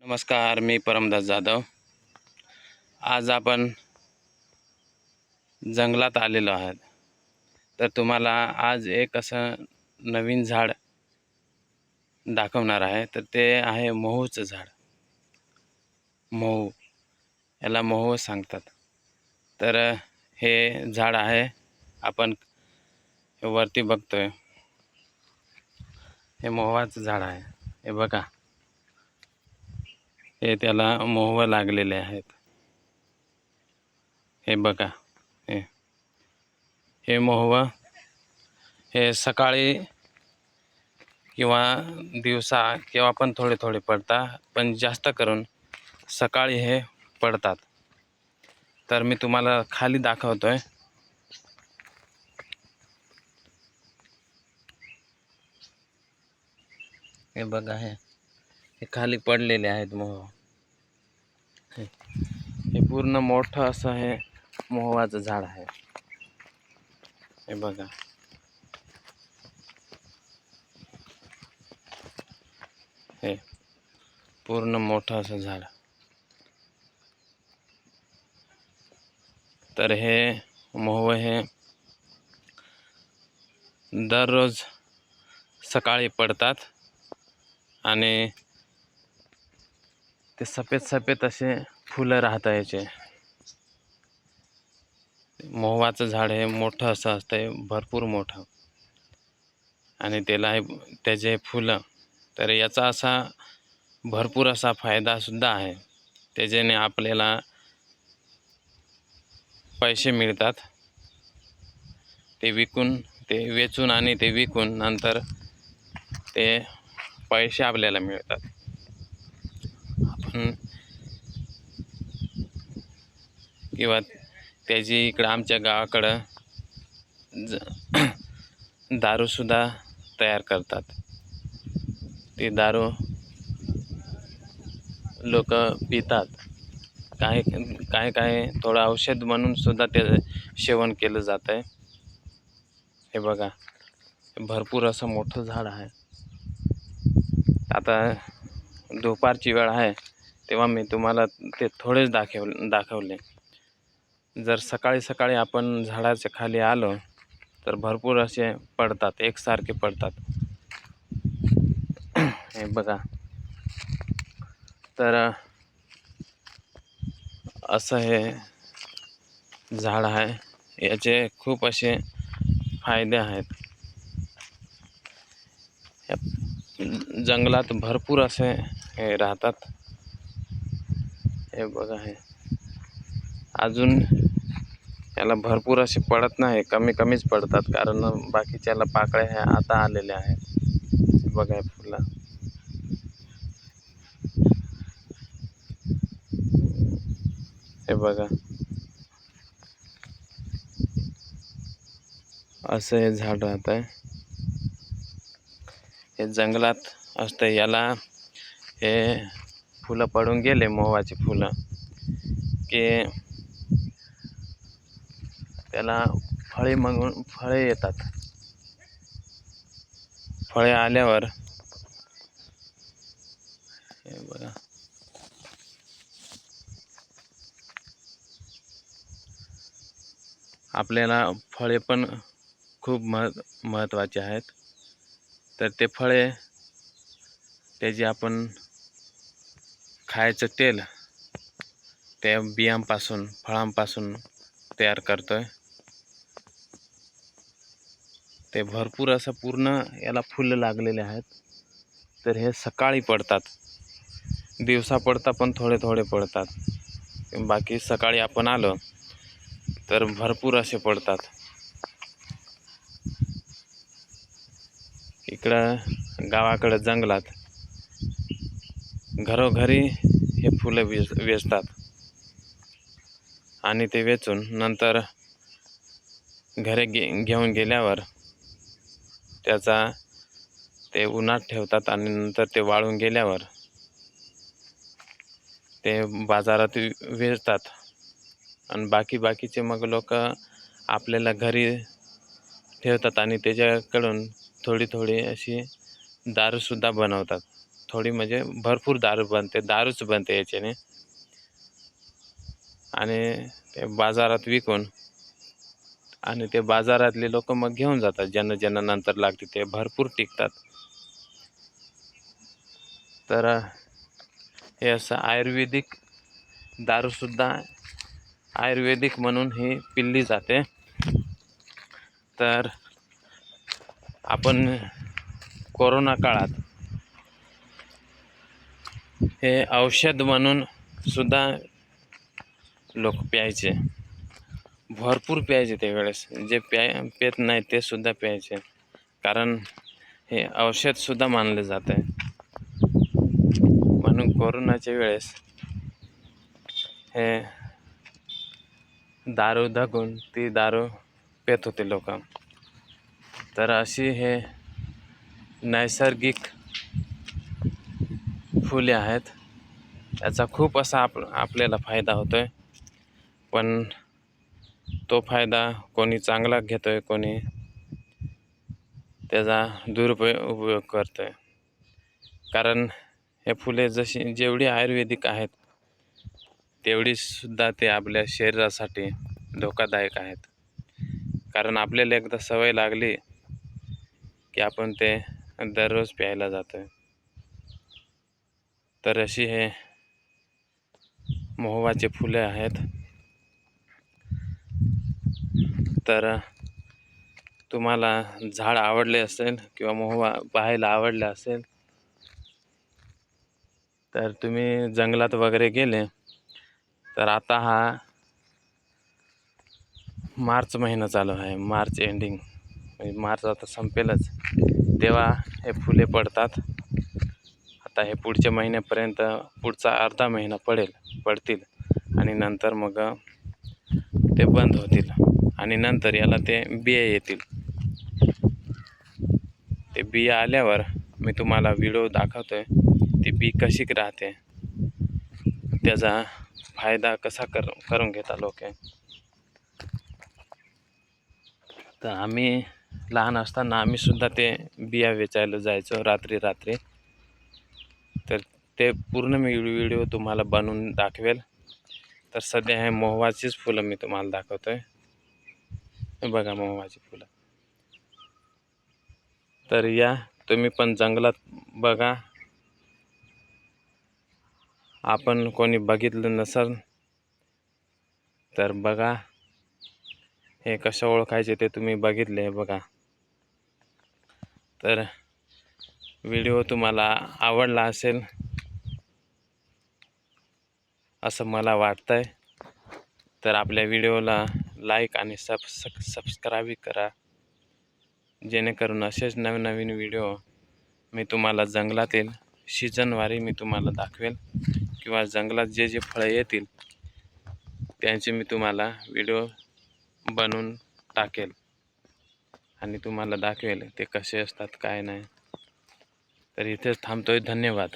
नमस्कार, मी परमदास जाधव। आज आपण जंगलात आलेलो आहोत। तर तुम्हाला आज एक असं नवीन झाड दाखवणार आहे। तर ते आहे मोहूचं झाड। मोहू, याला मोहू सांगतात। तर हे झाड आहे, आपण वरती बघतोय, हे मोहाचं झाड आहे। हे बघा, हे त्याला मोह लागलेले आहेत। हे बघा, हे मोहवा हे सकाळी किंवा दिवसा किंवा पण थोडे थोडे पडतात, पण जास्त करून सकाळी हे पडतात। तर मी तुम्हाला खाली दाखवतोय। हे बघा, हे खाली पडलेले आहेत मोह। हे पूर्ण मोठं असं हे मोहाचं झाड आहे। हे बघा, हे पूर्ण मोठं असं झाड। तर हे मोह हे दररोज सकाळी पडतात आणि ते सफेद सफेद असे फुलं राहतात। याचे मोहाचं झाड हे मोठं असं असतंय, भरपूर मोठं, आणि त्याचे फुलं, तर याचा असा भरपूर असा फायदा सुद्धा आहे। त्याच्याने आपल्याला पैसे मिळतात। ते वेचून आणि ते विकून नंतर ते पैसे आपल्याला मिळतात। आपण किंवा त्याची इकडं आमच्या गावाकडं दारूसुद्धा तयार करतात। ते दारू लोक पितात। काय थोडं औषध म्हणून सुद्धा ते सेवन केलं जात आहे। हे बघा, भरपूर असं मोठं झाड आहे। आता दुपारची वेळ आहे, तेव्हा मी तुम्हाला ते थोडेच दाखवले। जर सकाळी सकाळी आपण झाडाच्या खाली आलो तर भरपूर असे पडतात, एकसारखे पडतात। हे बघा, तर असं हे झाड आहे। याचे खूप असे फायदे आहेत। जंगलात भरपूर असे हे राहतात। हे बघा, हे अजून याला भरपूर असे पडत नाही, कमीच पडतात, कारण बाकीच्याला पाकळ्या ह्या आता आलेल्या आहेत। बघा, फुलं, हे बघा, असं हे झाड राहत आहे। हे जंगलात असतं। याला हे फुलं पडून गेले, मोहाची फुलं, की त्याला फळे येतात। फळे आल्यावर हे बघा, आपल्याला फळे पण खूप महत्त्वाचे आहेत। तर ते फळे, त्याचे आपण खायचं तेल त्या बियांपासून, फळांपासून तयार करतोय। ते भरपूर असं पूर्ण याला फुलं लागलेले आहेत। तर हे सकाळी पडतात, दिवसा पडतात, पण थोडे थोडे पडतात। बाकी सकाळी आपण आलो तर भरपूर असे पडतात। इकडं गावाकडं जंगलात घरोघरी हे फुलं वेचतात, आणि ते वेचून नंतर घरी घेऊन गेल्यावर ते उन्हात ठेवतात, आणि नंतर ते वाळून गेल्यावर ते बाजारात वेचतात। आणि बाकीचे मग लोक आपल्याला घरी ठेवतात, आणि त्याच्याकडून थोडी अशी दारूसुद्धा बनवतात। थोडी म्हणजे भरपूर दारू बनते, दारूच बनते याच्याने. आणि ते बाजारात विकून आणि ते बाजारातले लोक मग घेऊन जातात, ज्यांना ज्यांना नंतर लागते ते भरपूर टिकतात. तर हे असं आयुर्वेदिक दारूसुद्धा आयुर्वेदिक म्हणून ही पिली जाते. तर आपण कोरोना काळात हे औषध म्हणून सुद्धा लोक प्यायचे, भरपूर प्यायचे त्यावेळेस. जे पेत नाही ते सुद्धा प्यायचे, कारण हे औषधसुद्धा मानलं जातं आहे. म्हणून कोरोनाच्या वेळेस हे दारू धगून ती दारू पेत होते लोक. तर अशी हे नैसर्गिक फुले आहेत. याचा खूप असा आपल्याला फायदा होतो आहे. पण तो फायदा कोणी चांगला घेतो आहे, कोणी त्याचा उपयोग करतो आहे. कारण हे फुले जेवढी आयुर्वेदिक आहेत तेवढीसुद्धा ते आपल्या शरीरासाठी धोकादायक आहेत. कारण आपल्याला एकदा सवय लागली की आपण ते दररोज प्यायला जातो आहे. तर अशी हे मोहवाचे फुले आहेत. तर तुम्हाला झाड आवडले असेल किंवा मोहवा पाहायला आवडला असेल तर तुम्ही जंगलात वगैरे गेले तर आता हा मार्च महिना चालू आहे, मार्च एंडिंग, मार्च आता संपेलच, तेव्हा हे फुले पडतात. आता हे पुढच्या महिन्यापर्यंत पुढचा अर्धा महिना पडतील आणि नंतर मग ते बंद होतील आणि नंतर याला ते बिया येतील. ते बिया आल्यावर मी तुम्हाला व्हिडिओ दाखवतोय, ती बी कशी राहते, त्याचा फायदा कसा करून घेता लोक. तर आम्ही लहान असताना आम्हीसुद्धा ते बिया वेचायला जायचो रात्री. तर ते पूर्ण मी व्हिडिओ तुम्हाला बनवून दाखवेल. तर सध्या हे मोहवाचीच फुलं मी तुम्हाला दाखवतोय. हे बघा मोहवाची फुलं. तर या तुम्ही पण जंगलात बघा. आपण कोणी बघितलं नसेल तर बघा. हे कसं ओळखायचे ते तुम्ही बघितले बघा. तर व्हिडिओ तुम्हाला आवडला असेल असं मला वाटतंय. तर आपल्या व्हिडिओला लाईक आणि सबस्क्राईब करा, जेणेकरून असेच नवीन व्हिडिओ मी तुम्हाला जंगलातील सीजनवारी मी तुम्हाला दाखवेल किंवा जंगलात जे जे फळं येतील त्यांचे मी तुम्हाला व्हिडिओ बनवून टाकेल आणि तुम्हाला दाखवेल ते कसे असतात काय नाही. तर इथेच थांबतोय. धन्यवाद.